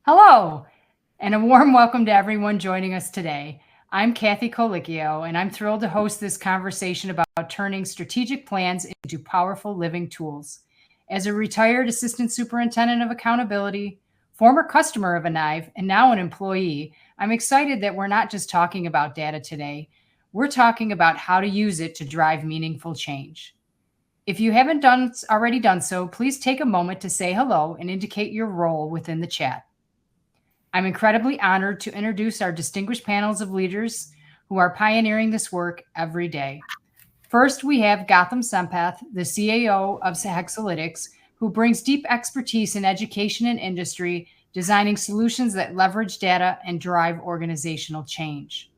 Hello, and a warm welcome to everyone joining us today. I'm Kathy Colicchio, and I'm thrilled to host this conversation about turning strategic plans into powerful living tools. As a retired assistant superintendent of accountability, former customer of Anive, and now an employee, I'm excited that we're not just talking about data today. We're talking about how to use it to drive meaningful change. If you haven't already done so, please take a moment to say hello and indicate your role within the chat. I'm incredibly honored to introduce our distinguished panels of leaders who are pioneering this work every day. First, we have Gautam Sempath, the CAO of Hexalytics, who brings deep expertise in education and industry, designing solutions that leverage data and drive organizational change.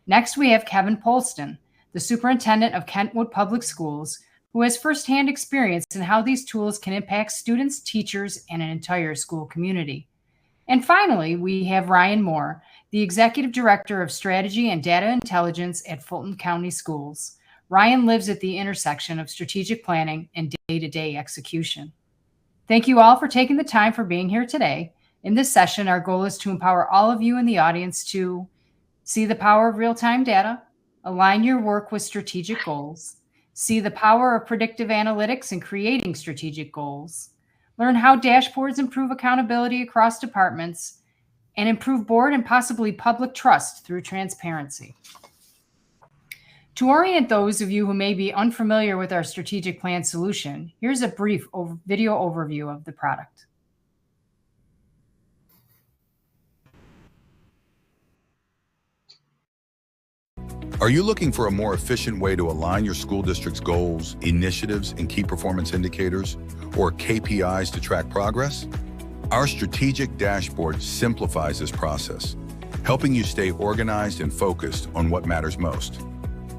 Next, we have Kevin Polston, the superintendent of Kentwood Public Schools, who has firsthand experience in how these tools can impact students, teachers, and an entire school community. And finally, we have Ryan Moore, the Executive Director of Strategy and Data Intelligence at Fulton County Schools. Ryan lives at the intersection of strategic planning and day-to-day execution. Thank you all for taking the time for being here today. In this session, our goal is to empower all of you in the audience to see the power of real-time data, align your work with strategic goals, see the power of predictive analytics in creating strategic goals, learn how dashboards improve accountability across departments, and improve board and possibly public trust through transparency. To orient those of you who may be unfamiliar with our strategic plan solution, here's a brief video overview of the product. Are you looking for a more efficient way to align your school district's goals, initiatives, and key performance indicators, or KPIs to track progress? Our strategic dashboard simplifies this process, helping you stay organized and focused on what matters most.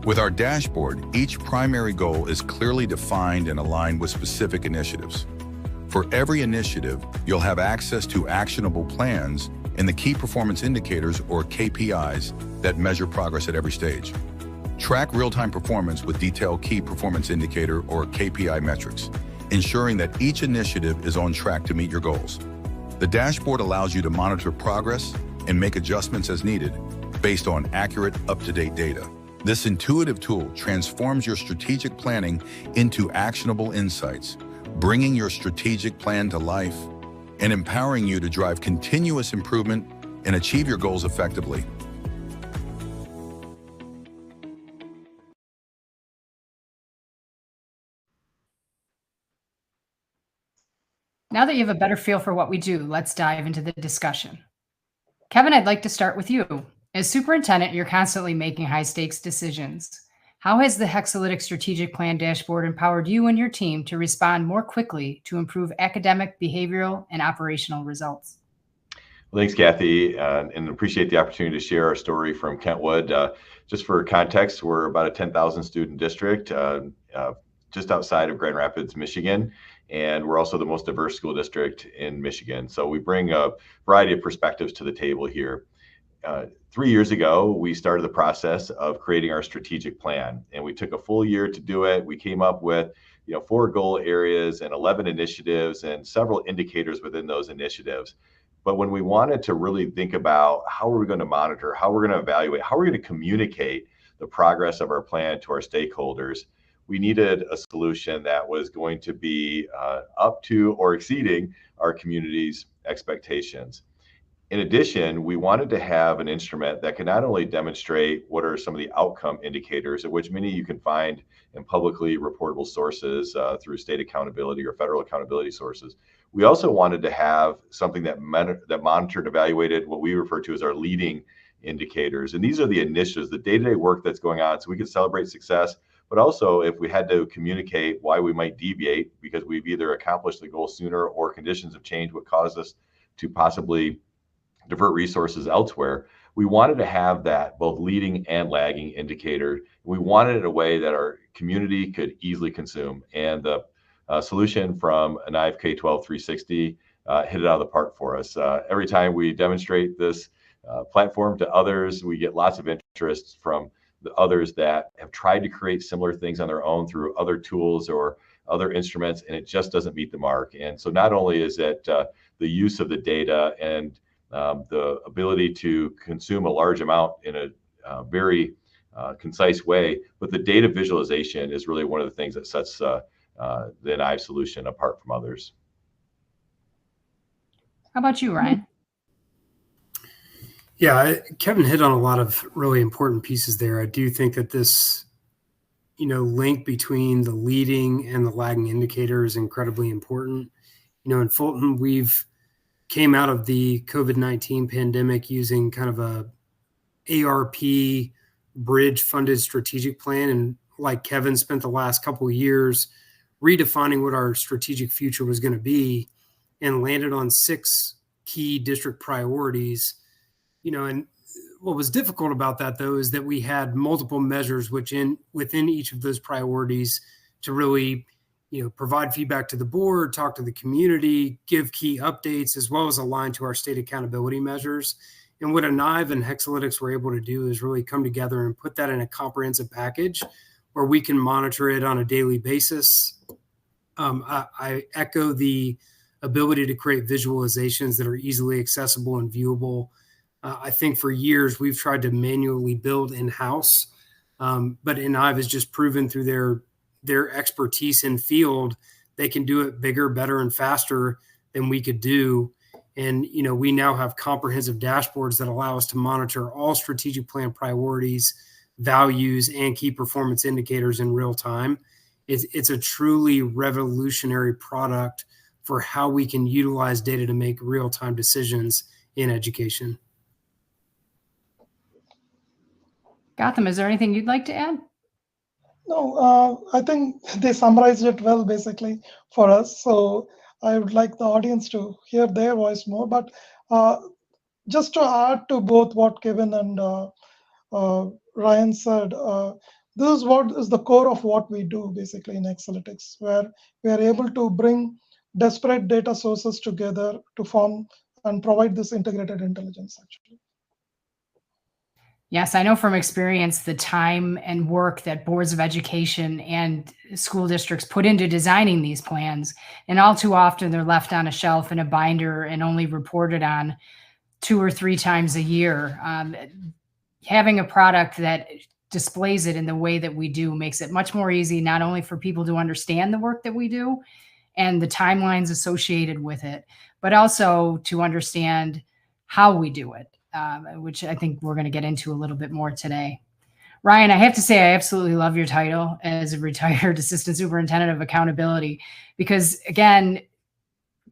With our dashboard, each primary goal is clearly defined and aligned with specific initiatives. For every initiative, you'll have access to actionable plans and the key performance indicators, or KPIs, that measure progress at every stage. Track real-time performance with detailed key performance indicator, or KPI metrics, ensuring that each initiative is on track to meet your goals. The dashboard allows you to monitor progress and make adjustments as needed based on accurate, up-to-date data. This intuitive tool transforms your strategic planning into actionable insights, bringing your strategic plan to life and empowering you to drive continuous improvement and achieve your goals effectively. Now that you have a better feel for what we do, let's dive into the discussion. Kevin, I'd like to start with you. As superintendent, you're constantly making high-stakes decisions. How has the Hexalytics Strategic Plan Dashboard empowered you and your team to respond more quickly to improve academic, behavioral, and operational results? Well, thanks, Kathy, and appreciate the opportunity to share our story from Kentwood. Just for context, we're about a 10,000 student district just outside of Grand Rapids, Michigan, and we're also the most diverse school district in Michigan. So we bring a variety of perspectives to the table here. 3 years ago, we started the process of creating our strategic plan, and we took a full year to do it. We came up with 4 goal areas and 11 initiatives and several indicators within those initiatives. But when we wanted to really think about how are we going to monitor, how we're going to evaluate, how we're going to communicate the progress of our plan to our stakeholders, we needed a solution that was going to be up to or exceeding our community's expectations. In addition, we wanted to have an instrument that can not only demonstrate what are some of the outcome indicators, of which many you can find in publicly reportable sources through state accountability or federal accountability sources. We also wanted to have something that monitored, evaluated what we refer to as our leading indicators. And these are the initiatives, the day-to-day work that's going on, so we could celebrate success, but also if we had to communicate why we might deviate because we've either accomplished the goal sooner or conditions have changed what caused us to possibly divert resources elsewhere. We wanted to have that both leading and lagging indicator. We wanted it in a way that our community could easily consume. And the solution from Anive K-12 360 hit it out of the park for us. Every time we demonstrate this platform to others, we get lots of interest from the others that have tried to create similar things on their own through other tools or other instruments, and it just doesn't meet the mark. And so not only is it the use of the data and the ability to consume a large amount in a very concise way. But the data visualization is really one of the things that sets the Enive solution apart from others. How about you, Ryan? Yeah, Kevin hit on a lot of really important pieces there. I do think that this, link between the leading and the lagging indicator is incredibly important. In Fulton, we've came out of the COVID-19 pandemic using kind of a ARP bridge funded strategic plan. And like Kevin spent the last couple of years redefining what our strategic future was going to be and landed on 6 key district priorities. And what was difficult about that, though, is that we had multiple measures within each of those priorities to really, provide feedback to the board, talk to the community, give key updates, as well as align to our state accountability measures. And what Enive and Hexalytics were able to do is really come together and put that in a comprehensive package where we can monitor it on a daily basis. I echo the ability to create visualizations that are easily accessible and viewable. I think for years we've tried to manually build in-house, but Enive has just proven through their expertise in field, they can do it bigger, better, and faster than we could do. And, we now have comprehensive dashboards that allow us to monitor all strategic plan priorities, values, and key performance indicators in real time. It's a truly revolutionary product for how we can utilize data to make real-time decisions in education. Gotham, is there anything you'd like to add? No, I think they summarized it well, basically, for us. So I would like the audience to hear their voice more. But just to add to both what Kevin and Ryan said, this is what is the core of what we do, basically, in Hexalytics, where we are able to bring disparate data sources together to form and provide this integrated intelligence, actually. Yes, I know from experience the time and work that boards of education and school districts put into designing these plans. And all too often they're left on a shelf in a binder and only reported on 2 or 3 times a year. Having a product that displays it in the way that we do makes it much more easy, not only for people to understand the work that we do and the timelines associated with it, but also to understand how we do it. Which I think we're going to get into a little bit more today. Ryan, I have to say, I absolutely love your title as a retired assistant superintendent of accountability, because again,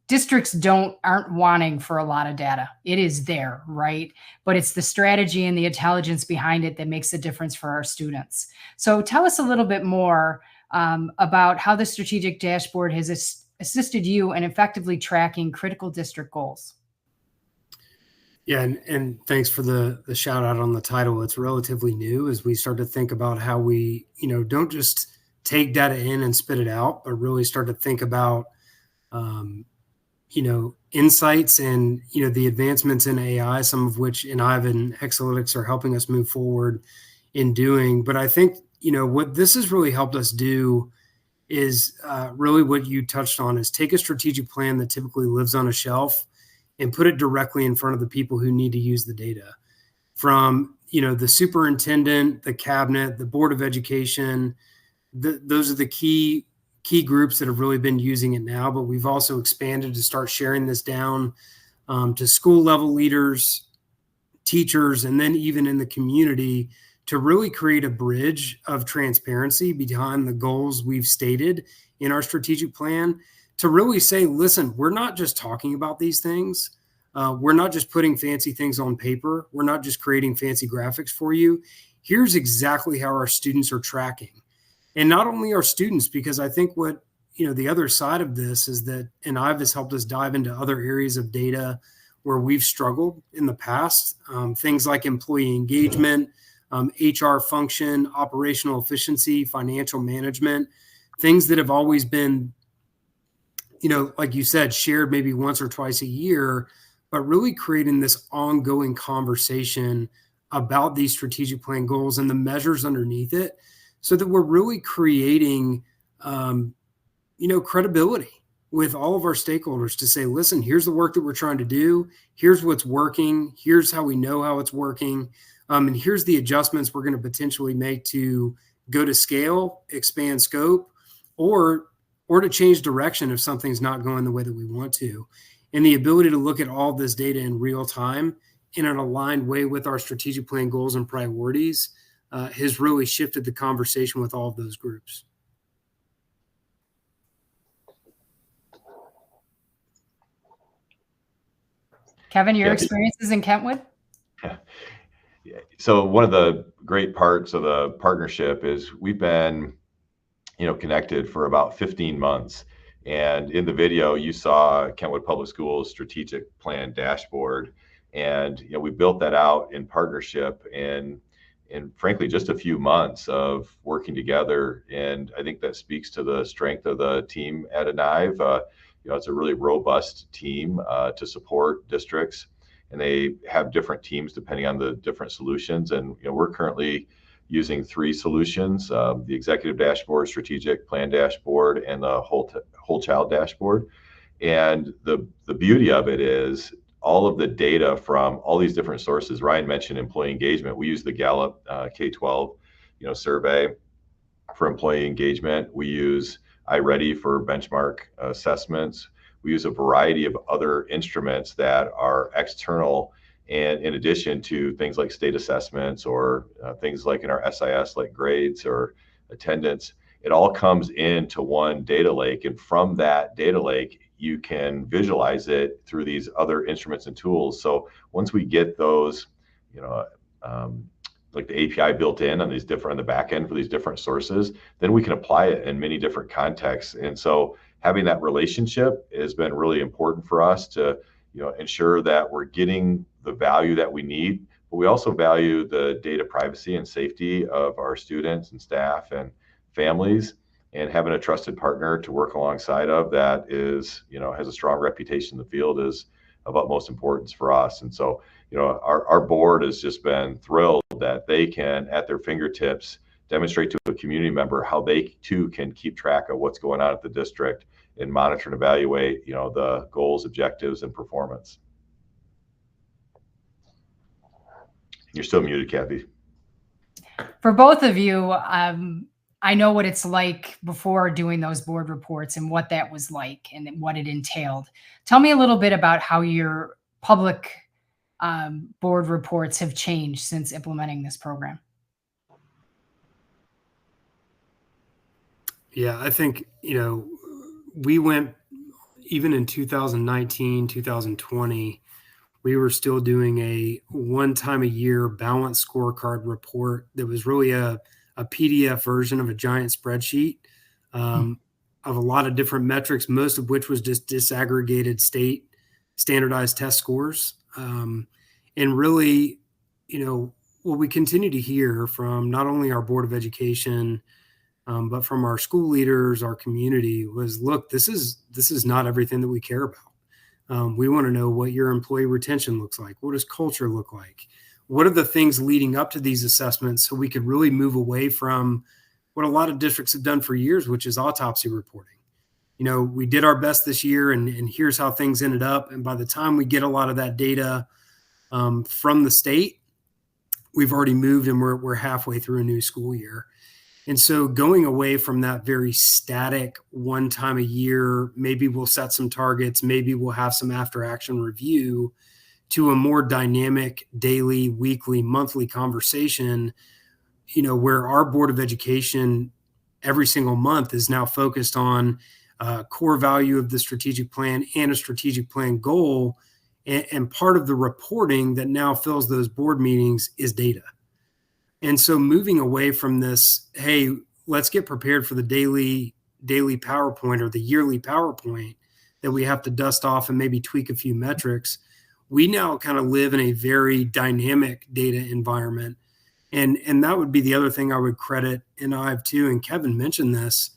districts aren't wanting for a lot of data. It is there, right? But it's the strategy and the intelligence behind it that makes a difference for our students. So tell us a little bit more about how the strategic dashboard has assisted you in effectively tracking critical district goals. Yeah, and thanks for the shout out on the title. It's relatively new as we start to think about how we, don't just take data in and spit it out, but really start to think about, insights and, the advancements in AI, some of which Enive and Hexalytics are helping us move forward in doing. But I think, what this has really helped us do is really what you touched on is take a strategic plan that typically lives on a shelf and put it directly in front of the people who need to use the data. From, the superintendent, the cabinet, the board of education, those are the key groups that have really been using it now, but we've also expanded to start sharing this down to school level leaders, teachers, and then even in the community to really create a bridge of transparency behind the goals we've stated in our strategic plan, to really say, listen, we're not just talking about these things. We're not just putting fancy things on paper. We're not just creating fancy graphics for you. Here's exactly how our students are tracking. And not only our students, because I think what, the other side of this is that Enive has helped us dive into other areas of data where we've struggled in the past. Things like employee engagement, HR function, operational efficiency, financial management, things that have always been, like you said, shared maybe once or twice a year, but really creating this ongoing conversation about these strategic plan goals and the measures underneath it, so that we're really creating, credibility with all of our stakeholders to say, listen, here's the work that we're trying to do. Here's what's working. Here's how we know how it's working. And here's the adjustments we're going to potentially make to go to scale, expand scope, or to change direction if something's not going the way that we want to. And the ability to look at all this data in real time in an aligned way with our strategic plan goals and priorities has really shifted the conversation with all of those groups. Kevin, your experiences in Kentwood? So one of the great parts of the partnership is we've been, connected for about 15 months. And in the video, you saw Kentwood Public Schools strategic plan dashboard. And, we built that out in partnership in frankly, just a few months of working together. And I think that speaks to the strength of the team at Anive. It's a really robust team to support districts, and they have different teams depending on the different solutions. And we're currently using 3 solutions: the executive dashboard, strategic plan dashboard, and the whole child dashboard. And the beauty of it is all of the data from all these different sources. Ryan mentioned employee engagement. We use the Gallup K-12 survey for employee engagement. We use iReady for benchmark assessments. We use a variety of other instruments that are external, and in addition to things like state assessments or things like in our SIS, like grades or attendance. It all comes into one data lake, and from that data lake, you can visualize it through these other instruments and tools. So once we get those, like the API built in on these different, on the back end for these different sources, then we can apply it in many different contexts. And so having that relationship has been really important for us to, ensure that we're getting the value that we need, but we also value the data privacy and safety of our students and staff and families, and having a trusted partner to work alongside of that is, has a strong reputation in the field is of utmost importance for us. And so, our board has just been thrilled that they can, at their fingertips, demonstrate to a community member how they too can keep track of what's going on at the district and monitor and evaluate, the goals, objectives, and performance. You're still muted, Kathy. For both of you, I know what it's like before doing those board reports and what that was like and what it entailed. Tell me a little bit about how your public board reports have changed since implementing this program. Yeah, I think, we went, even in 2019, 2020, we were still doing a one time a year balanced scorecard report that was really a PDF version of a giant spreadsheet of a lot of different metrics, most of which was just disaggregated state standardized test scores. And really, what we continue to hear from not only our Board of Education, but from our school leaders, our community was, look, this is not everything that we care about. We want to know what your employee retention looks like. What does culture look like? What are the things leading up to these assessments so we could really move away from what a lot of districts have done for years, which is autopsy reporting. We did our best this year and here's how things ended up. And by the time we get a lot of that data from the state, we've already moved and we're halfway through a new school year. And so going away from that very static one time a year, maybe we'll set some targets, maybe we'll have some after action review, to a more dynamic daily, weekly, monthly conversation, where our Board of Education every single month is now focused on core value of the strategic plan and a strategic plan goal. And part of the reporting that now fills those board meetings is data. And so moving away from this, hey, let's get prepared for the daily PowerPoint or the yearly PowerPoint that we have to dust off and maybe tweak a few metrics. We now kind of live in a very dynamic data environment. And that would be the other thing I would credit Anive too. And Kevin mentioned this,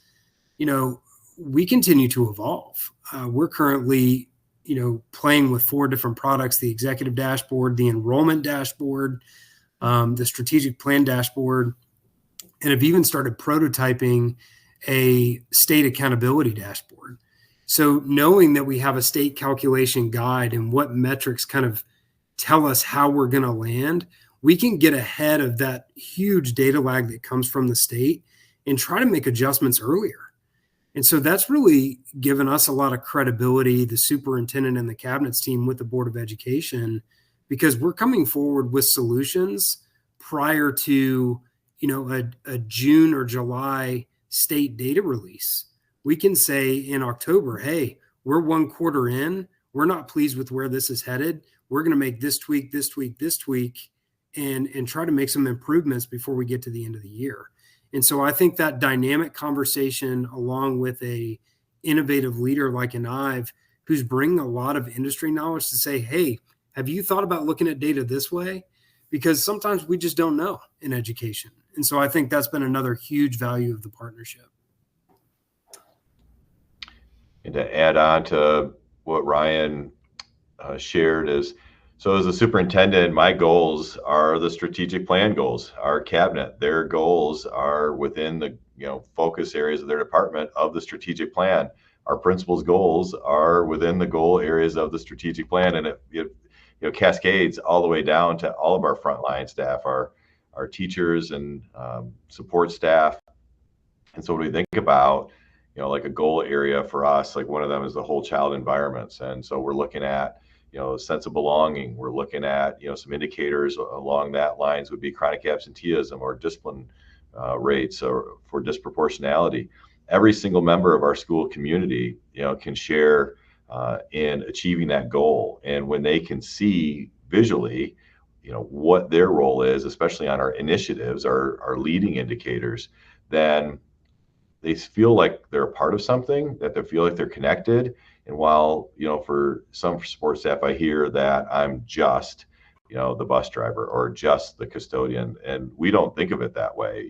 we continue to evolve. We're currently, playing with 4 different products: the executive dashboard, the enrollment dashboard, the strategic plan dashboard, and have even started prototyping a state accountability dashboard. So knowing that we have a state calculation guide and what metrics kind of tell us how we're going to land, we can get ahead of that huge data lag that comes from the state and try to make adjustments earlier. And so that's really given us a lot of credibility, the superintendent and the cabinets team with the Board of Education, because we're coming forward with solutions prior to, a June or July state data release. We can say in October, hey, we're 1 quarter in, we're not pleased with where this is headed. We're going to make this tweak, and try to make some improvements before we get to the end of the year. And so I think that dynamic conversation, along with a innovative leader like an Ive, who's bringing a lot of industry knowledge to say, hey, have you thought about looking at data this way? Because sometimes we just don't know in education. And so I think that's been another huge value of the partnership. And to add on to what Ryan shared is, so as a superintendent, my goals are the strategic plan goals. Our cabinet, their goals are within the focus areas of their department of the strategic plan. Our principals' goals are within the goal areas of the strategic plan, and it cascades all the way down to all of our frontline staff, our teachers and support staff. And so when we think about like a goal area for us, like one of them is the whole child environments, and so we're looking at sense of belonging. We're looking at, some indicators along that lines would be chronic absenteeism or discipline rates or for disproportionality. Every single member of our school community, can share in achieving that goal. And when they can see visually, what their role is, especially on our initiatives, our leading indicators, then they feel like they're a part of something, that they feel like they're connected. And while, for some support staff, I hear that I'm just, the bus driver or just the custodian, and we don't think of it that way.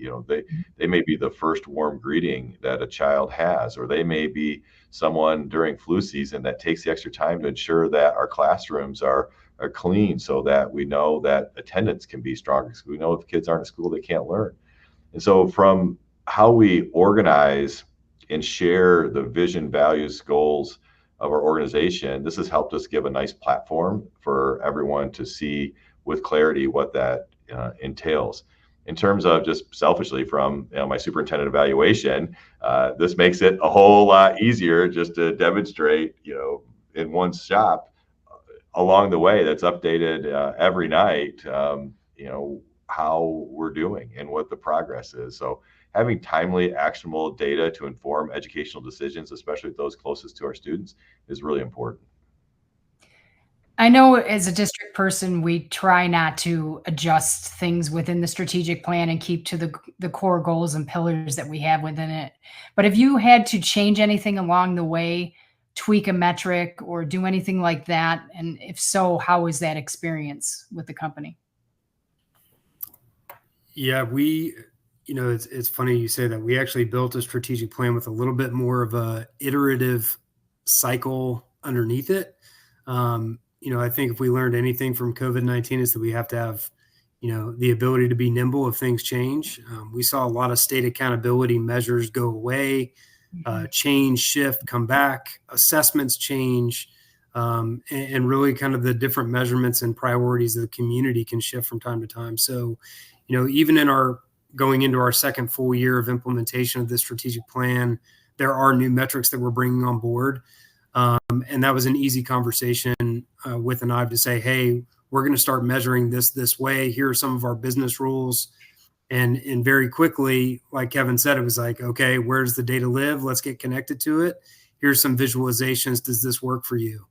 They may be the first warm greeting that a child has, or they may be someone during flu season that takes the extra time to ensure that our classrooms are clean, so that we know that attendance can be stronger, because we know if kids aren't at school, they can't learn. And so from how we organize and share the vision, values, goals of our organization, this has helped us give a nice platform for everyone to see with clarity what that entails. In terms of just selfishly from my superintendent evaluation, this makes it a whole lot easier just to demonstrate, in one shop along the way that's updated every night, how we're doing and what the progress is. So having timely, actionable data to inform educational decisions, especially with those closest to our students, is really important. I know as a district person, we try not to adjust things within the strategic plan and keep to the core goals and pillars that we have within it. But if you had to change anything along the way, tweak a metric or do anything like that, and if so, how was that experience with the company? Yeah, it's funny you say that. We actually built a strategic plan with a little bit more of a iterative cycle underneath it. I think if we learned anything from COVID-19 is that we have to have, the ability to be nimble if things change. We saw a lot of state accountability measures go away, change, shift, come back, assessments change, and really kind of the different measurements and priorities of the community can shift from time to time. So, even in going into our second full year of implementation of this strategic plan, there are new metrics that we're bringing on board. And that was an easy conversation with an Ive to say, hey, we're going to start measuring this way. Here are some of our business rules. And very quickly, like Kevin said, it was like, okay, where does the data live? Let's get connected to it. Here's some visualizations. Does this work for you?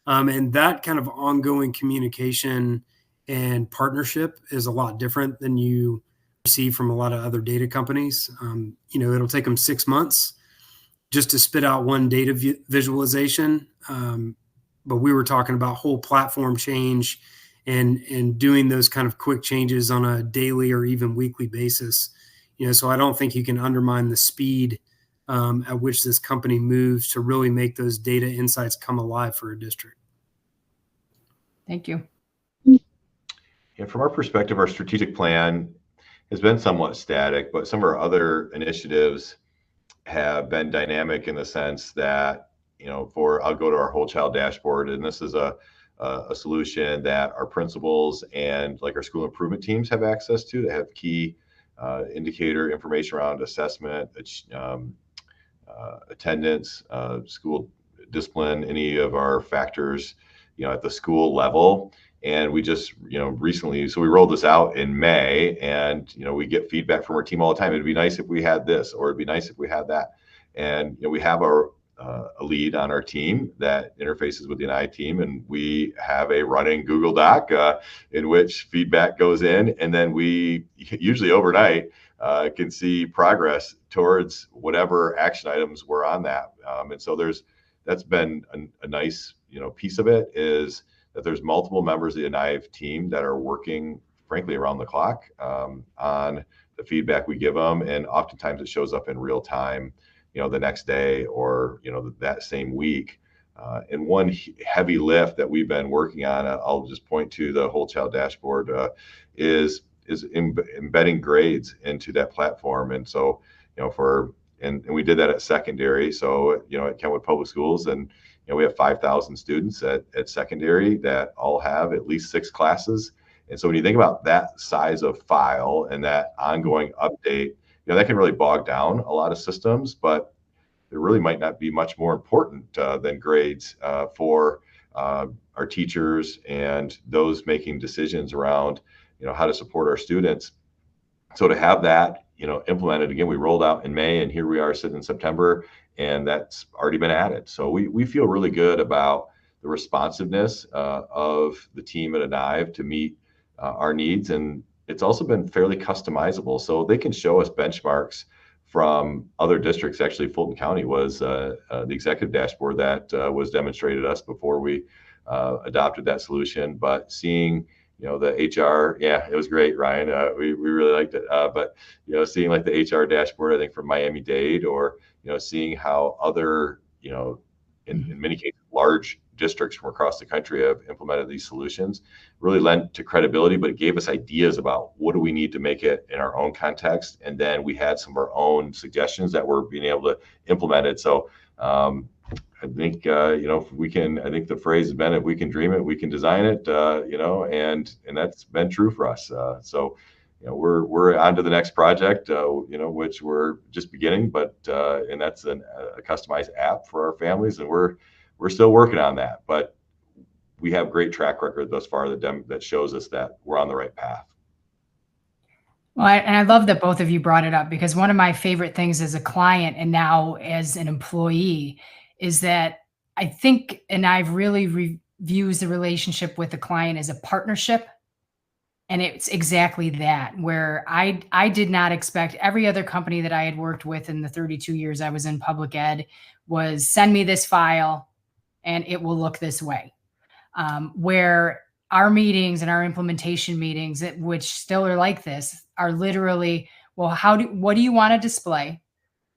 And that kind of ongoing communication and partnership is a lot different than you see from a lot of other data companies. It'll take them 6 months just to spit out one data visualization. But we were talking about whole platform change and doing those kind of quick changes on a daily or even weekly basis. So I don't think you can undermine the speed at which this company moves to really make those data insights come alive for a district. Thank you. Yeah, from our perspective, our strategic plan has been somewhat static, but some of our other initiatives have been dynamic in the sense that I'll go to our whole child dashboard, and this is a solution that our principals and like our school improvement teams have access to, that have key indicator information around assessment, attendance, school discipline, any of our factors, at the school level. And we just, recently, so we rolled this out in May, and, we get feedback from our team all the time. It'd be nice if we had this, or it'd be nice if we had that. And, we have a lead on our team that interfaces with the NI team, and we have a running Google Doc in which feedback goes in, and then we usually overnight can see progress towards whatever action items were on that. And so that's been a nice, piece of it, is that there's multiple members of the NIVE team that are working, frankly, around the clock on the feedback we give them, and oftentimes it shows up in real time, the next day, or that same week. And one heavy lift that we've been working on, I'll just point to the whole child dashboard, is embedding grades into that platform. And so, and we did that at secondary. So, at Kentwood Public Schools, and we have 5,000 students at secondary that all have at least 6 classes. And so when you think about that size of file and that ongoing update, that can really bog down a lot of systems, but it really might not be much more important than grades for our teachers and those making decisions around, how to support our students. So to have that, implemented, again, we rolled out in May, and here we are sitting in September, and that's already been added. So we feel really good about the responsiveness of the team at NIVE to meet our needs. And it's also been fairly customizable, so they can show us benchmarks from other districts. Actually, Fulton County was the executive dashboard that was demonstrated to us before we adopted that solution. But seeing, the HR, yeah, it was great, Ryan. We really liked it. But seeing like the HR dashboard, I think from Miami-Dade, or seeing how other, in many cases, large districts from across the country have implemented these solutions, really lent to credibility, but it gave us ideas about what do we need to make it in our own context. And then we had some of our own suggestions that we're being able to implement it. So I think, if we can, I think the phrase has been, if we can dream it, we can design it, and that's been true for us. So, we're on to the next project, which we're just beginning, but, and that's a customized app for our families, and we're still working on that, but we have great track record thus far that shows us that we're on the right path. Well, and I love that both of you brought it up, because one of my favorite things as a client and now as an employee is that I think, and I've really views the relationship with the client as a partnership. And it's exactly that, where I did not expect, every other company that I had worked with in the 32 years I was in public ed was send me this file and it will look this way. Where our meetings and our implementation meetings, which still are like this, are literally, well, what do you want to display?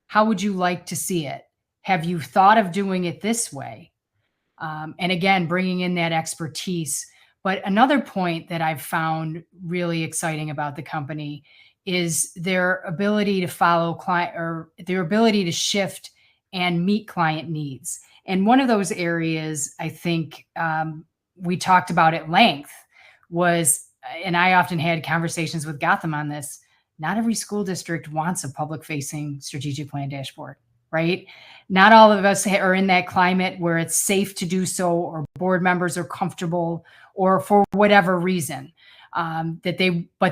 How would you like to see it? Have you thought of doing it this way? And again, bringing in that expertise. But another point that I've found really exciting about the company is their ability to follow client, or their ability to shift and meet client needs. And one of those areas I think we talked about at length was, and I often had conversations with Gotham on this, not every school district wants a public-facing strategic plan dashboard, right? Not all of us are in that climate where it's safe to do so, or board members are comfortable, or for whatever reason, but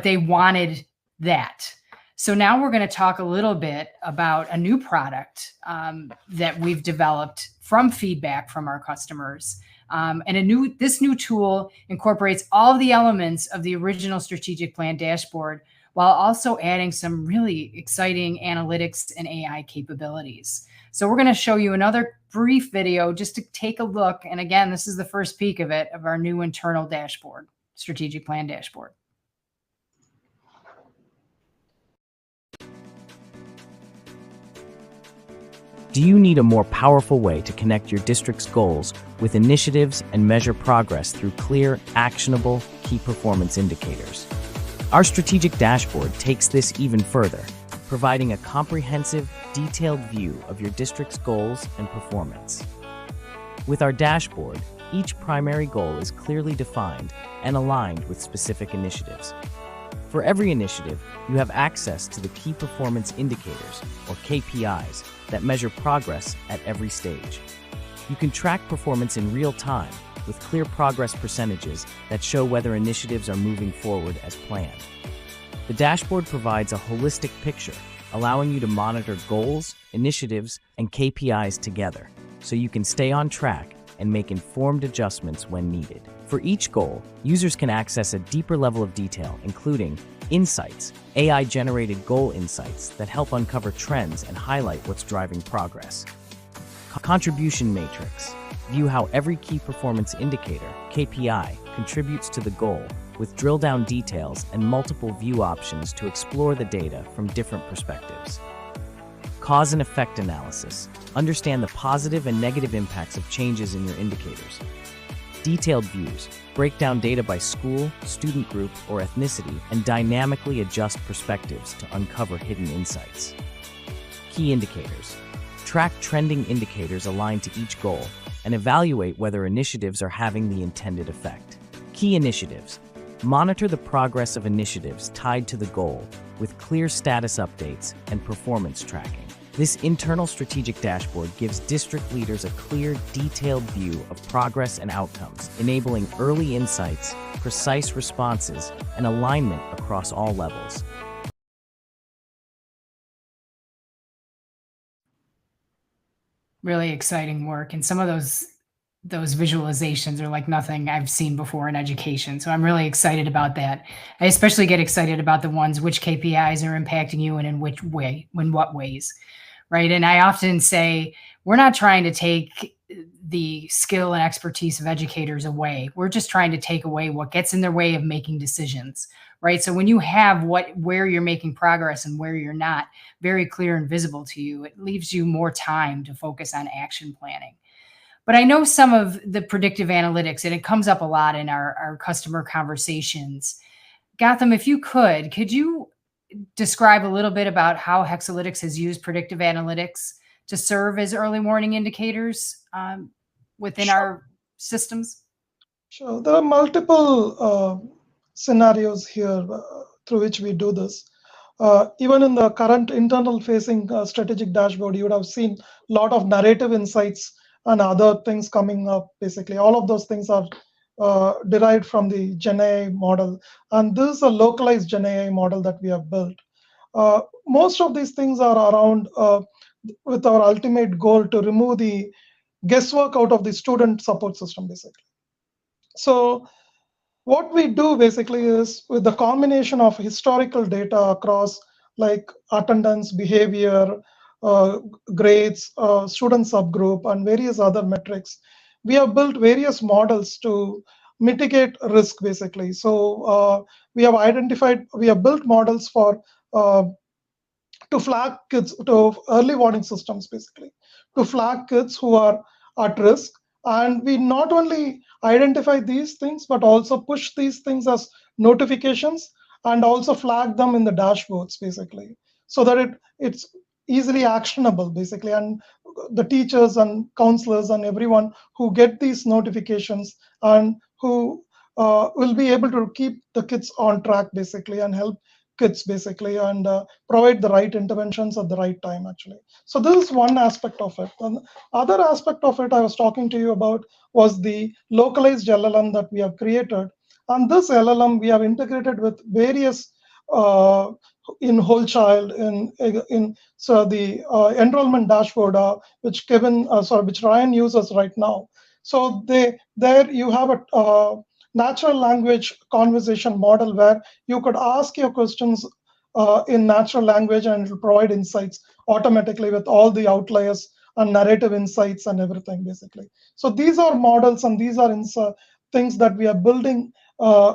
they wanted that. So now we're going to talk a little bit about a new product that we've developed from feedback from our customers. And this new tool incorporates all of the elements of the original strategic plan dashboard, while also adding some really exciting analytics and AI capabilities. So we're going to show you another brief video just to take a look. And again, this is the first peek of it, of our new internal dashboard, strategic plan dashboard. Do you need a more powerful way to connect your district's goals with initiatives and measure progress through clear, actionable, key performance indicators? Our strategic dashboard takes this even further, providing a comprehensive, detailed view of your district's goals and performance. With our dashboard, each primary goal is clearly defined and aligned with specific initiatives. For every initiative, you have access to the Key Performance Indicators, or KPIs, that measure progress at every stage. You can track performance in real time with clear progress percentages that show whether initiatives are moving forward as planned. The dashboard provides a holistic picture, allowing you to monitor goals, initiatives, and KPIs together, so you can stay on track and make informed adjustments when needed. For each goal, users can access a deeper level of detail, including insights, AI-generated goal insights that help uncover trends and highlight what's driving progress. Contribution matrix. View how every key performance indicator, KPI, contributes to the goal, with drill-down details and multiple view options to explore the data from different perspectives. Cause and effect analysis. Understand the positive and negative impacts of changes in your indicators. Detailed views. Break down data by school, student group, or ethnicity and dynamically adjust perspectives to uncover hidden insights. Key indicators. Track trending indicators aligned to each goal and evaluate whether initiatives are having the intended effect. Key initiatives. Monitor the progress of initiatives tied to the goal with clear status updates and performance tracking. This internal strategic dashboard gives district leaders a clear, detailed view of progress and outcomes, enabling early insights, precise responses, and alignment across all levels. Really exciting work. And some of those visualizations are like nothing I've seen before in education. So I'm really excited about that. I especially get excited about the ones which KPIs are impacting you and in which way, in what ways, right? And I often say, we're not trying to take the skill and expertise of educators away. We're just trying to take away what gets in their way of making decisions, right? So when you have where you're making progress and where you're not very clear and visible to you, it leaves you more time to focus on action planning. But I know some of the predictive analytics, and it comes up a lot in our customer conversations. Gautam, if you could you describe a little bit about how Hexalytics has used predictive analytics to serve as early warning indicators within our systems? Sure. There are multiple scenarios here through which we do this. Even in the current internal facing strategic dashboard, you would have seen a lot of narrative insights and other things coming up. Basically, all of those things are derived from the GenAI model. And this is a localized GenAI model that we have built. Most of these things are around with our ultimate goal to remove the guesswork out of the student support system, basically. So what we do basically is, with the combination of historical data across like attendance, behavior, grades, student subgroup, and various other metrics, we have built various models to mitigate risk, basically. So we have built models for to flag kids, to early warning systems, basically, to flag kids who are at risk. And we not only identify these things, but also push these things as notifications and also flag them in the dashboards, basically, so that it's easily actionable, basically. And the teachers and counselors and everyone who get these notifications and who will be able to keep the kids on track, basically, and help kids, basically, and provide the right interventions at the right time, actually. So this is one aspect of it. And other aspect of it I was talking to you about was the localized LLM that we have created. And this LLM we have integrated with various in whole child in so the enrollment dashboard which Ryan uses right now. So there you have a natural language conversation model where you could ask your questions in natural language, and it will provide insights automatically with all the outliers and narrative insights and everything, basically. So these are models, and these are things that we are building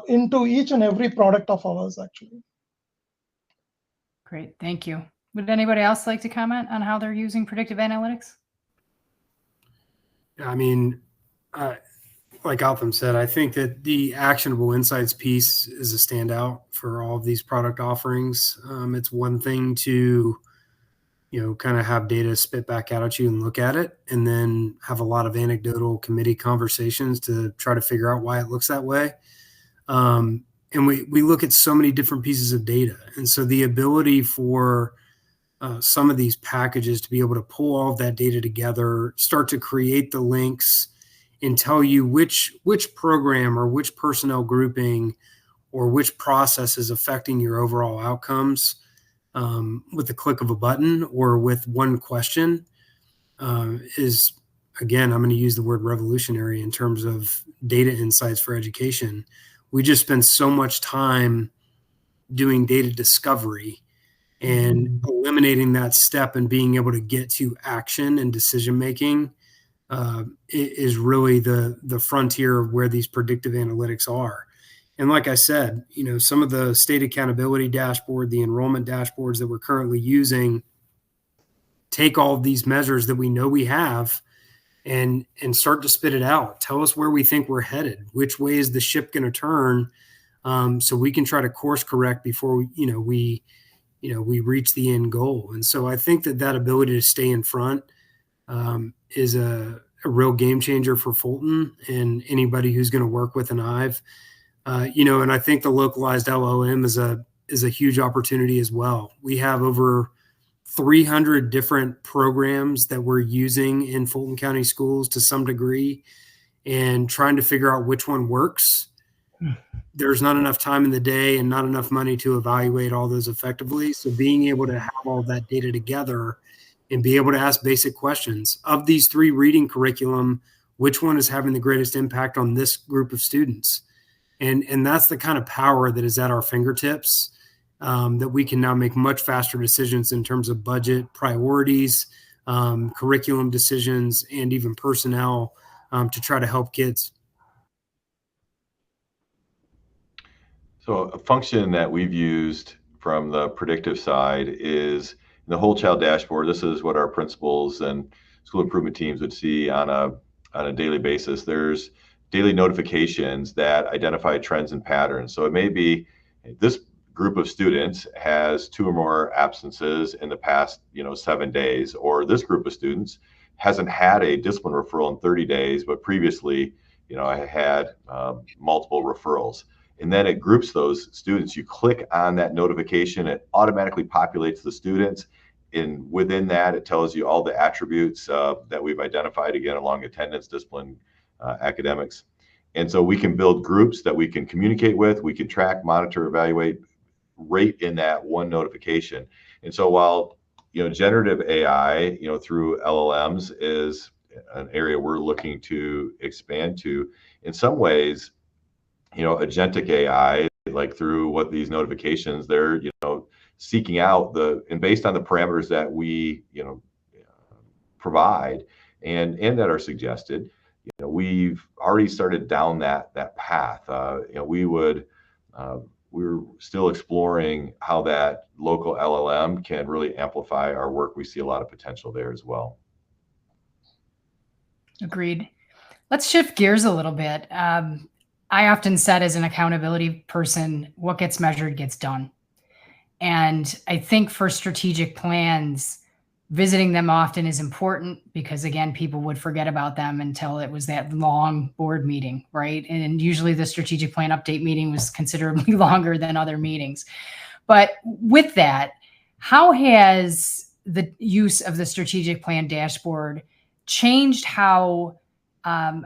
into each and every product of ours, actually. Great, thank you. Would anybody else like to comment on how they're using predictive analytics? I mean, like Gautam said, I think that the actionable insights piece is a standout for all of these product offerings. It's one thing to, kind of have data spit back out at you and look at it, and then have a lot of anecdotal committee conversations to try to figure out why it looks that way. And we look at so many different pieces of data. And so the ability for some of these packages to be able to pull all of that data together, start to create the links, and tell you which program or which personnel grouping or which process is affecting your overall outcomes with the click of a button or with one question is, again, I'm going to use the word revolutionary in terms of data insights for education. We just spend so much time doing data discovery and eliminating that step and being able to get to action and decision making is really the frontier of where these predictive analytics are. And like I said, some of the state accountability dashboard, the enrollment dashboards that we're currently using, take all of these measures that we know we have and start to spit it out. Tell us where we think we're headed. Which way is the ship going to turn? So we can try to course correct before we reach the end goal. And so I think that ability to stay in front is a real game changer for Fulton and anybody who's going to work with an IVE. And I think the localized LLM is a huge opportunity as well. We have over 300 different programs that we're using in Fulton County schools to some degree, and trying to figure out which one works. There's not enough time in the day and not enough money to evaluate all those effectively. So being able to have all that data together and be able to ask basic questions of these 3 reading curriculum, which one is having the greatest impact on this group of students? And that's the kind of power that is at our fingertips, that we can now make much faster decisions in terms of budget, priorities, curriculum decisions, and even personnel to try to help kids. So a function that we've used from the predictive side is the whole child dashboard. This is what our principals and school improvement teams would see on a daily basis. There's daily notifications that identify trends and patterns. So it may be this group of students has 2 or more absences in the past 7 days, or this group of students hasn't had a discipline referral in 30 days, but previously I had multiple referrals. And then it groups those students. You click on that notification, it automatically populates the students. And within that, it tells you all the attributes that we've identified, again, along attendance, discipline, academics. And so we can build groups that we can communicate with, we can track, monitor, evaluate, rate in that one notification. And so while, generative AI, through LLMs is an area we're looking to expand to, in some ways, agentic AI, like through what these notifications, they're, seeking out and based on the parameters that we, provide and that are suggested, we've already started down that path. We're still exploring how that local LLM can really amplify our work. We see a lot of potential there as well. Agreed. Let's shift gears a little bit. I often said, as an accountability person, what gets measured gets done. And I think for strategic plans, visiting them often is important because, again, people would forget about them until it was that long board meeting, right? And usually the strategic plan update meeting was considerably longer than other meetings. But with that, how has the use of the strategic plan dashboard changed how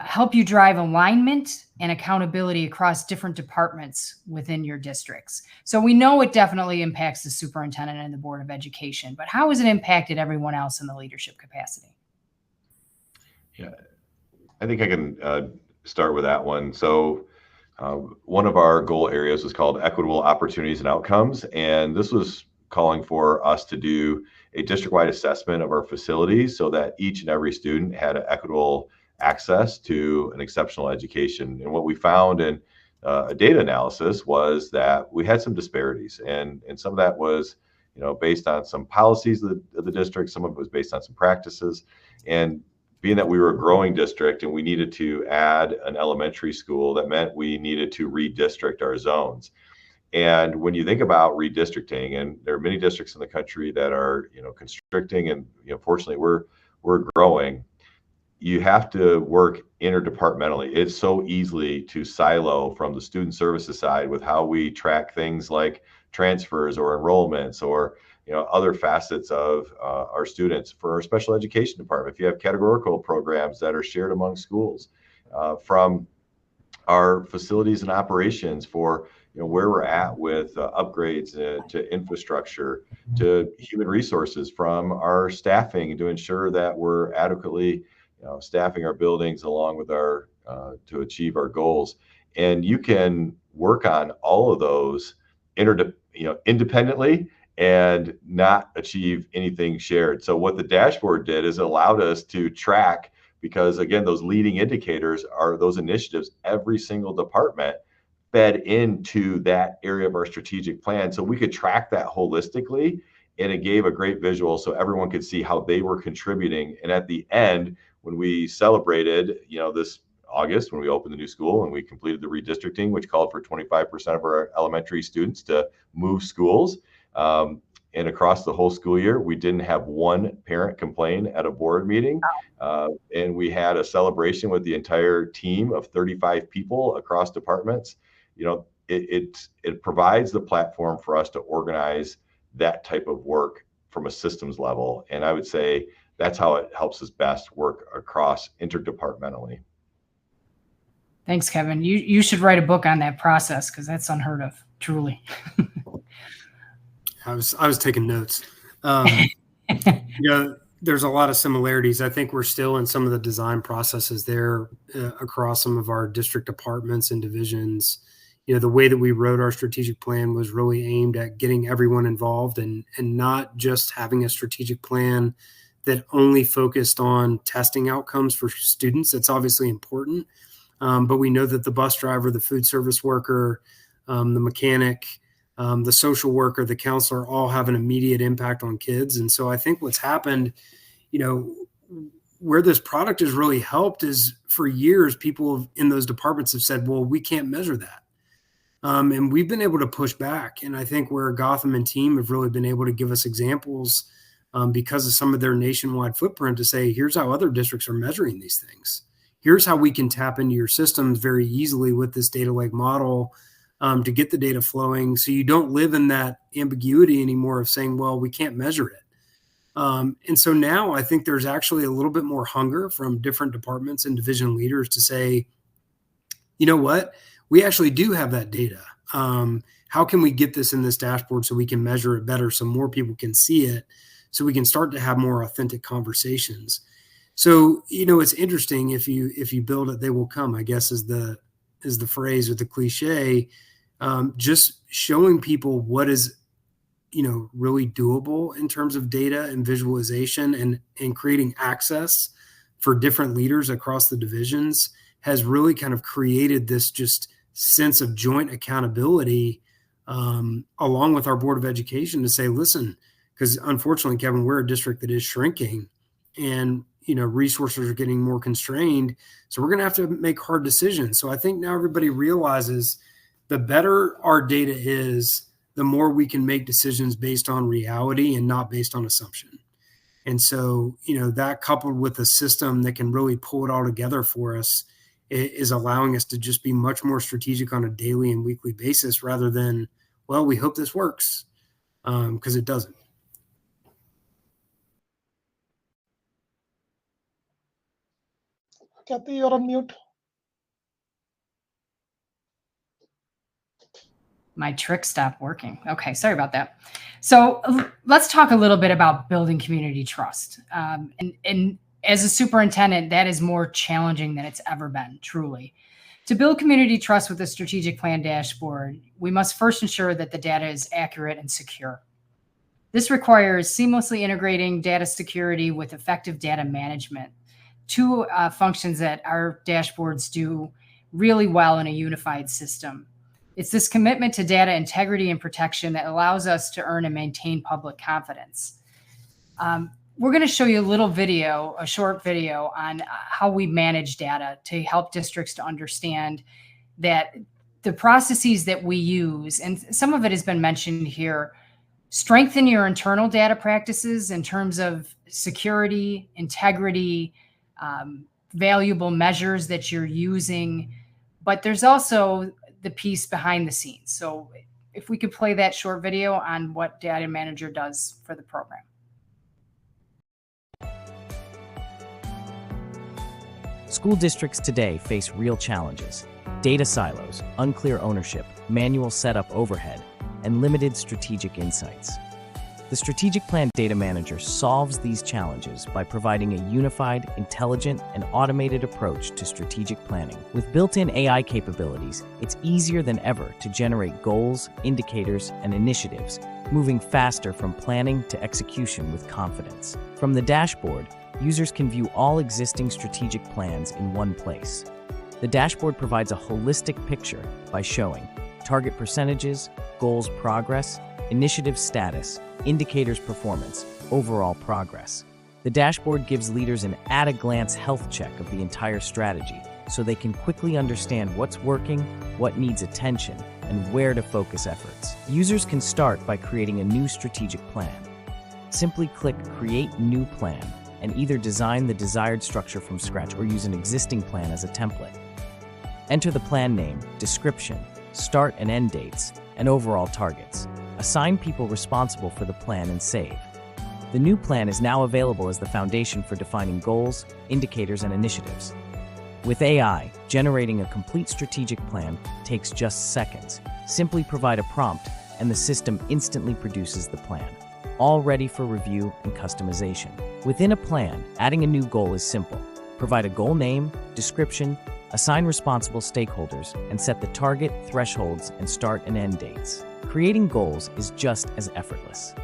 help you drive alignment and accountability across different departments within your districts? So we know it definitely impacts the superintendent and the Board of Education, but how has it impacted everyone else in the leadership capacity? Yeah, I think I can start with that one. So one of our goal areas was called Equitable Opportunities and Outcomes. And this was calling for us to do a district-wide assessment of our facilities so that each and every student had an equitable access to an exceptional education. And what we found in a data analysis was that we had some disparities, and some of that was based on some policies of the district, some of it was based on some practices. And being that we were a growing district and we needed to add an elementary school, that meant we needed to redistrict our zones. And when you think about redistricting, and there are many districts in the country that are, constricting, and fortunately we're growing. You have to work interdepartmentally. It's so easily to silo from the student services side with how we track things like transfers or enrollments, or other facets of our students. For our special education department, if you have categorical programs that are shared among schools, from our facilities and operations for where we're at with upgrades to infrastructure, to human resources, from our staffing to ensure that we're adequately staffing our buildings along with our to achieve our goals. And you can work on all of those independently and not achieve anything shared. So what the dashboard did is it allowed us to track, because again, those leading indicators are those initiatives every single department fed into that area of our strategic plan. So we could track that holistically, and it gave a great visual so everyone could see how they were contributing. And at the end, when we celebrated, this August, when we opened the new school and we completed the redistricting, which called for 25% of our elementary students to move schools, and across the whole school year, we didn't have one parent complain at a board meeting. And we had a celebration with the entire team of 35 people across departments. It provides the platform for us to organize that type of work from a systems level. And I would say that's how it helps us best work across interdepartmentally. Thanks, Kevin. You should write a book on that process, because that's unheard of, truly. I was taking notes. There's a lot of similarities. I think we're still in some of the design processes there across some of our district departments and divisions. The way that we wrote our strategic plan was really aimed at getting everyone involved, and not just having a strategic plan that only focused on testing outcomes for students. That's obviously important. But we know that the bus driver, the food service worker, the mechanic, the social worker, the counselor, all have an immediate impact on kids. And so I think what's happened, where this product has really helped is, for years, people in those departments have said, well, we can't measure that. And we've been able to push back. And I think where Gotham and team have really been able to give us examples because of some of their nationwide footprint to say, here's how other districts are measuring these things. Here's how we can tap into your systems very easily with this data lake model to get the data flowing, so you don't live in that ambiguity anymore of saying, well, we can't measure it. And so now I think there's actually a little bit more hunger from different departments and division leaders to say, you know what, we actually do have that data. How can we get this in this dashboard so we can measure it better, so more people can see it, so we can start to have more authentic conversations? So, it's interesting, if you build it, they will come, I guess is the phrase or the cliche. Just showing people what is, really doable in terms of data and visualization, and creating access for different leaders across the divisions has really kind of created this just sense of joint accountability along with our Board of Education to say, listen, because unfortunately, Kevin, we're a district that is shrinking, and resources are getting more constrained. So we're going to have to make hard decisions. So I think now everybody realizes the better our data is, the more we can make decisions based on reality and not based on assumption. And so, that coupled with a system that can really pull it all together for us is allowing us to just be much more strategic on a daily and weekly basis, rather than, well, we hope this works, because it doesn't. Kathy, you're on mute. My trick stopped working. Okay, sorry about that. So let's talk a little bit about building community trust. And as a superintendent, that is more challenging than it's ever been, truly. To build community trust with a strategic plan dashboard, we must first ensure that the data is accurate and secure. This requires seamlessly integrating data security with effective data management, two functions that our dashboards do really well in a unified system. It's this commitment to data integrity and protection that allows us to earn and maintain public confidence. We're going to show you a short video on how we manage data to help districts to understand that the processes that we use, and some of it has been mentioned here, strengthen your internal data practices in terms of security, integrity, valuable measures that you're using. But there's also the piece behind the scenes. So if we could play that short video on what Data Manager does for the program. School districts today face real challenges: data silos, unclear ownership, manual setup overhead, and limited strategic insights. The Strategic Plan Data Manager solves these challenges by providing a unified, intelligent, and automated approach to strategic planning. With built-in AI capabilities, it's easier than ever to generate goals, indicators, and initiatives, moving faster from planning to execution with confidence. From the dashboard, users can view all existing strategic plans in one place. The dashboard provides a holistic picture by showing target percentages, goals progress, initiative status, indicators performance, overall progress. The dashboard gives leaders an at-a-glance health check of the entire strategy, so they can quickly understand what's working, what needs attention, and where to focus efforts. Users can start by creating a new strategic plan. Simply click Create New Plan and either design the desired structure from scratch or use an existing plan as a template. Enter the plan name, description, start and end dates, and overall targets. Assign people responsible for the plan and save. The new plan is now available as the foundation for defining goals, indicators, and initiatives. With AI, generating a complete strategic plan takes just seconds. Simply provide a prompt, and the system instantly produces the plan, all ready for review and customization. Within a plan, adding a new goal is simple. Provide a goal name, description, assign responsible stakeholders, and set the target, thresholds, and start and end dates. Creating goals is just as effortless.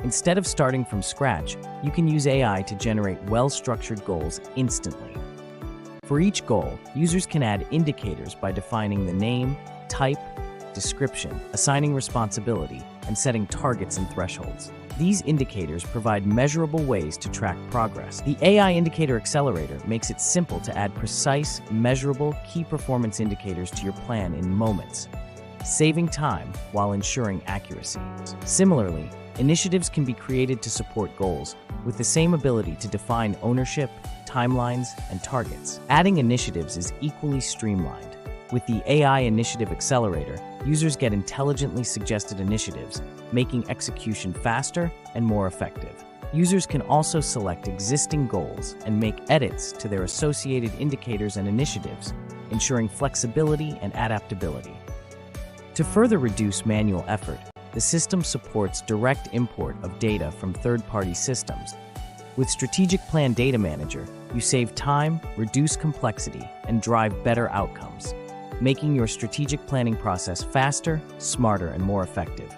Instead of starting from scratch, you can use AI to generate well-structured goals instantly. For each goal, users can add indicators by defining the name, type, description, assigning responsibility, and setting targets and thresholds. These indicators provide measurable ways to track progress. The AI Indicator Accelerator makes it simple to add precise, measurable key performance indicators to your plan in moments, saving time while ensuring accuracy. Similarly, initiatives can be created to support goals with the same ability to define ownership, timelines, and targets. Adding initiatives is equally streamlined. With the AI Initiative Accelerator, users get intelligently suggested initiatives, making execution faster and more effective. Users can also select existing goals and make edits to their associated indicators and initiatives, ensuring flexibility and adaptability. To further reduce manual effort, the system supports direct import of data from third-party systems. With Strategic Plan Data Manager, you save time, reduce complexity, and drive better outcomes, making your strategic planning process faster, smarter, and more effective.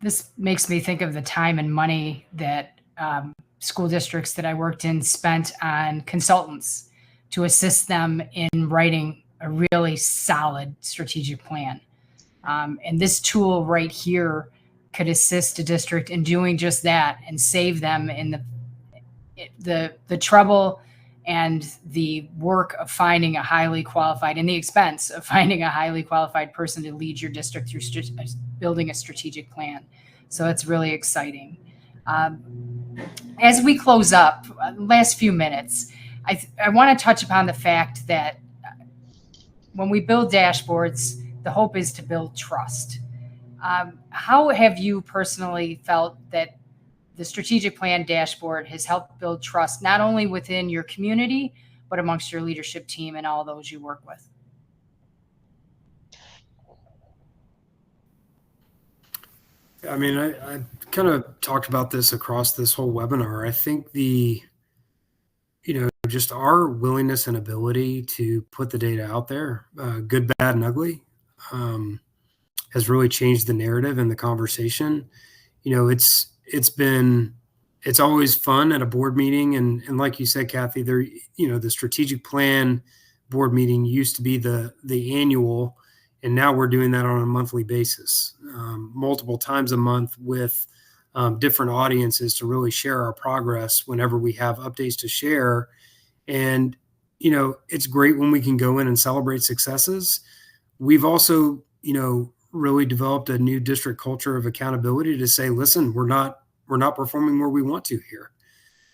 This makes me think of the time and money that school districts that I worked in spent on consultants to assist them in writing a really solid strategic plan. And this tool right here could assist a district in doing just that and save them in the trouble and the work of finding a highly qualified and the expense of finding a highly qualified person to lead your district through building a strategic plan. So it's really exciting. As we close up, last few minutes, I want to touch upon the fact that when we build dashboards, the hope is to build trust. How have you personally felt that the strategic plan dashboard has helped build trust, not only within your community, but amongst your leadership team and all those you work with? I mean, I kind of talked about this across this whole webinar. I think just our willingness and ability to put the data out there, good, bad, and ugly, has really changed the narrative and the conversation. It's always fun at a board meeting. And like you said, Kathy, the strategic plan board meeting used to be the annual, and now we're doing that on a monthly basis, multiple times a month with different audiences to really share our progress whenever we have updates to share. And, you know, it's great when we can go in and celebrate successes. We've also, you know, really developed a new district culture of accountability to say, listen, we're not performing where we want to here.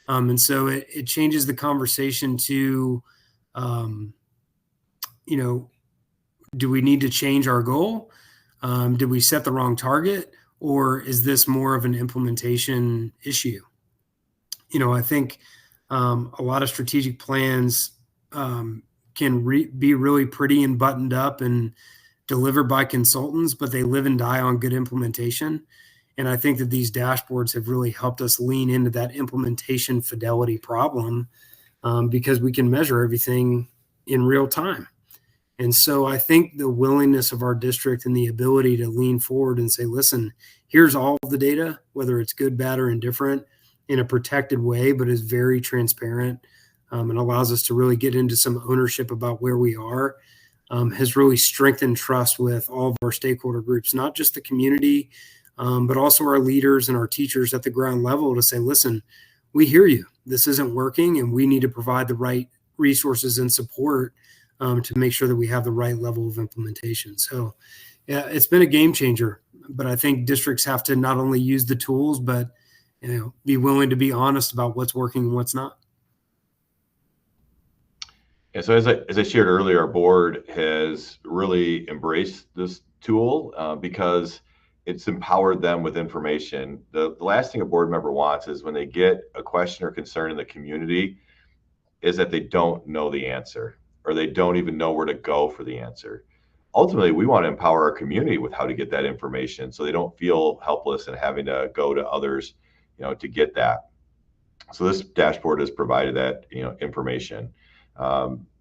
And so it changes the conversation to, you know, do we need to change our goal? Did we set the wrong target? Or is this more of an implementation issue? You know, I think a lot of strategic plans can be really pretty and buttoned up and delivered by consultants, but they live and die on good implementation. And I think that these dashboards have really helped us lean into that implementation fidelity problem because we can measure everything in real time. And so I think the willingness of our district and the ability to lean forward and say, listen, here's all of the data, whether it's good, bad, or indifferent, in a protected way, but is very transparent and allows us to really get into some ownership about where we are, has really strengthened trust with all of our stakeholder groups, not just the community, but also our leaders and our teachers at the ground level to say, listen, we hear you. This isn't working, and we need to provide the right resources and support to make sure that we have the right level of implementation. So yeah, it's been a game changer, but I think districts have to not only use the tools, but, you know, be willing to be honest about what's working and what's not. And so as I shared earlier, our board has really embraced this tool because it's empowered them with information. The last thing a board member wants is when they get a question or concern in the community is that they don't know the answer, or they don't even know where to go for the answer. Ultimately, we want to empower our community with how to get that information so they don't feel helpless and having to go to others, you know, to get that. So this dashboard has provided that, you know, information.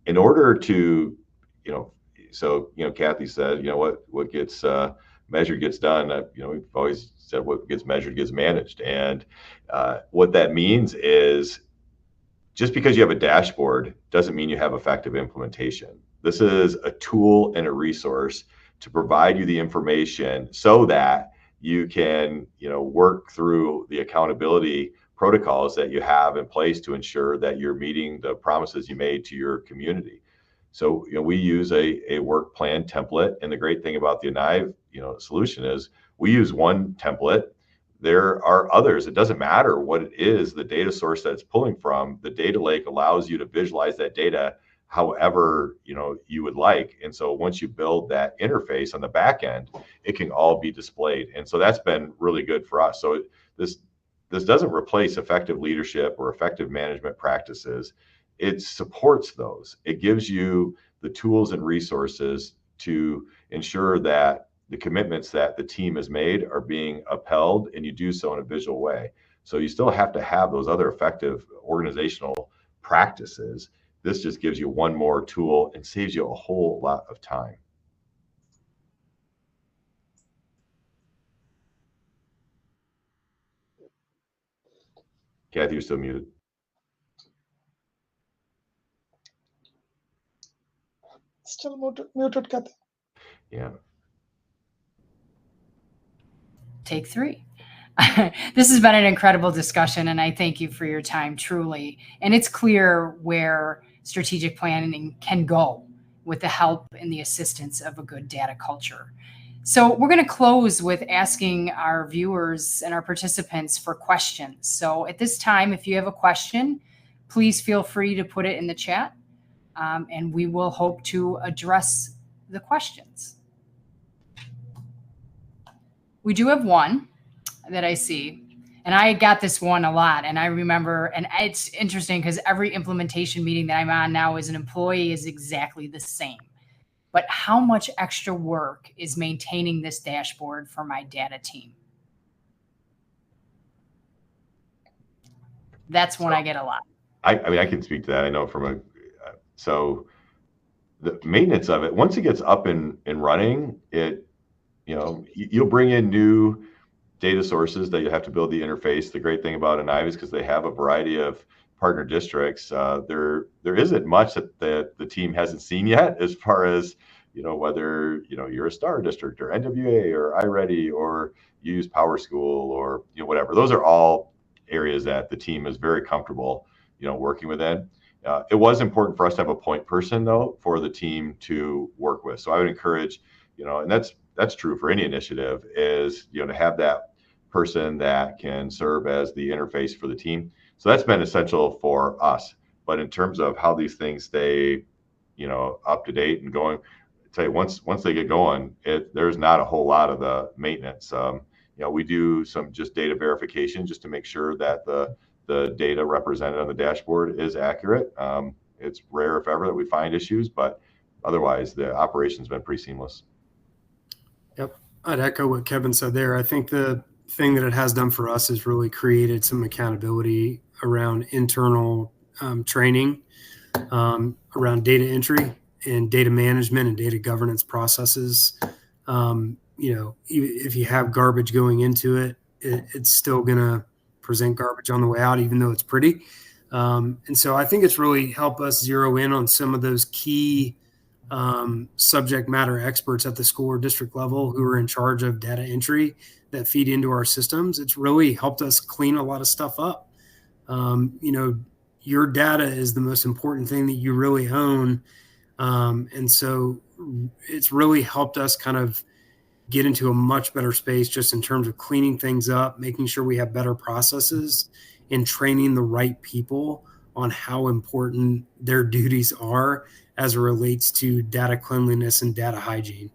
In order to, you know, so, you know, Kathy said, you know, what gets measured gets done. You know, we've always said what gets measured gets managed. And what that means is just because you have a dashboard doesn't mean you have effective implementation. This is a tool and a resource to provide you the information so that you can, you know, work through the accountability protocols that you have in place to ensure that you're meeting the promises you made to your community. So, you know, we use a work plan template, and the great thing about the Aniv, you know, solution is we use one template. There are others. It doesn't matter what it is, the data source that it's pulling from. The data lake allows you to visualize that data however, you know, you would like. And so once you build that interface on the back end, it can all be displayed. And so that's been really good for us. So this doesn't replace effective leadership or effective management practices. It supports those. It gives you the tools and resources to ensure that the commitments that the team has made are being upheld, and you do so in a visual way. So you still have to have those other effective organizational practices. This just gives you one more tool and saves you a whole lot of time. Kathy, you're still muted. Still muted, Kathy. Yeah. Take three. This has been an incredible discussion, and I thank you for your time, truly. And it's clear where strategic planning can go with the help and the assistance of a good data culture. So we're going to close with asking our viewers and our participants for questions. So at this time, if you have a question, please feel free to put it in the chat, and we will hope to address the questions. We do have one that I see, and I got this one a lot, and I remember, and it's interesting because every implementation meeting that I'm on now as an employee is exactly the same. But how much extra work is maintaining this dashboard for my data team? That's one I get a lot. I mean, I can speak to that. I know from so the maintenance of it, once it gets up and running, it, you know, you'll bring in new data sources that you have to build the interface. The great thing about Aniv is because they have a variety of partner districts, there isn't much that the team hasn't seen yet as far as, you know, whether, you know, you're a STAR district or NWA or iReady or you use PowerSchool or, you know, whatever. Those are all areas that the team is very comfortable, you know, working within. It was important for us to have a point person, though, for the team to work with. So I would encourage, and that's true for any initiative, is, to have that person that can serve as the interface for the team. So that's been essential for us. But in terms of how these things stay, up to date and going, I tell you, once they get going, there's not a whole lot of the maintenance. We do some just data verification just to make sure that the data represented on the dashboard is accurate. It's rare, if ever, that we find issues, but otherwise the operation's been pretty seamless. Yep. I'd echo what Kevin said there. I think the thing that it has done for us is really created some accountability around internal training, around data entry and data management and data governance processes. If you have garbage going into it, it's still going to present garbage on the way out, even though it's pretty. And so I think it's really helped us zero in on some of those key subject matter experts at the school or district level who are in charge of data entry that feed into our systems. It's really helped us clean a lot of stuff up. Your data is the most important thing that you really own. And so it's really helped us kind of get into a much better space just in terms of cleaning things up, making sure we have better processes, and training the right people on how important their duties are as it relates to data cleanliness and data hygiene.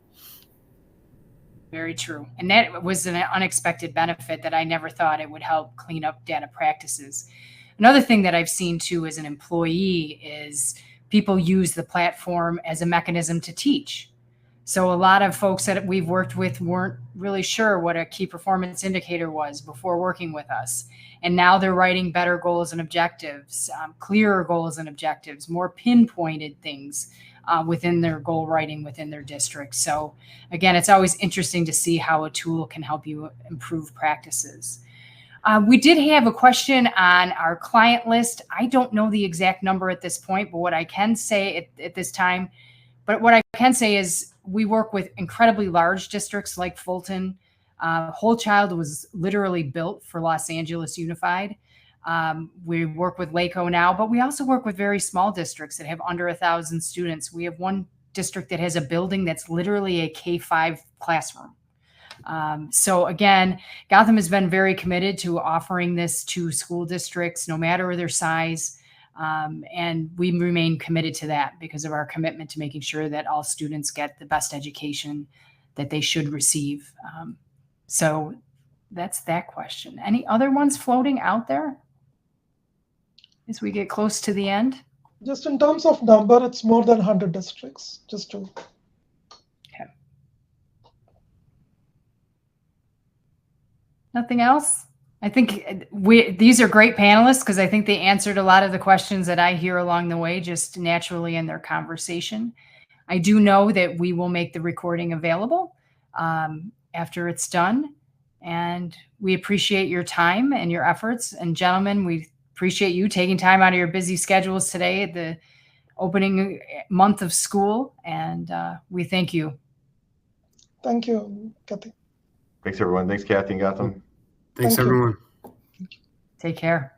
Very true. And that was an unexpected benefit that I never thought it would help clean up data practices. Another thing that I've seen too as an employee is people use the platform as a mechanism to teach. So a lot of folks that we've worked with weren't really sure what a key performance indicator was before working with us. And now they're writing better goals and objectives, clearer goals and objectives, more pinpointed things within their goal writing within their district. So again, it's always interesting to see how a tool can help you improve practices. We did have a question on our client list. I don't know the exact number at this point, but what I can say at this time, is we work with incredibly large districts like Fulton. Whole Child was literally built for Los Angeles Unified. We work with Laco now, but we also work with very small districts that have under 1,000 students. We have one district that has a building that's literally a K-5 classroom. So again, Gotham has been very committed to offering this to school districts, no matter their size. And we remain committed to that because of our commitment to making sure that all students get the best education that they should receive. So that's that question. Any other ones floating out there as we get close to the end? Just in terms of number, it's more than 100 districts, just to. Okay. Nothing else? I think these are great panelists because I think they answered a lot of the questions that I hear along the way just naturally in their conversation. I do know that we will make the recording available after it's done. And we appreciate your time and your efforts. And gentlemen, we appreciate you taking time out of your busy schedules today at the opening month of school. And we thank you. Thank you, Kathy. Thanks, everyone. Thanks, Kathy and Gotham. Thanks, Thank you. everyone. Take care.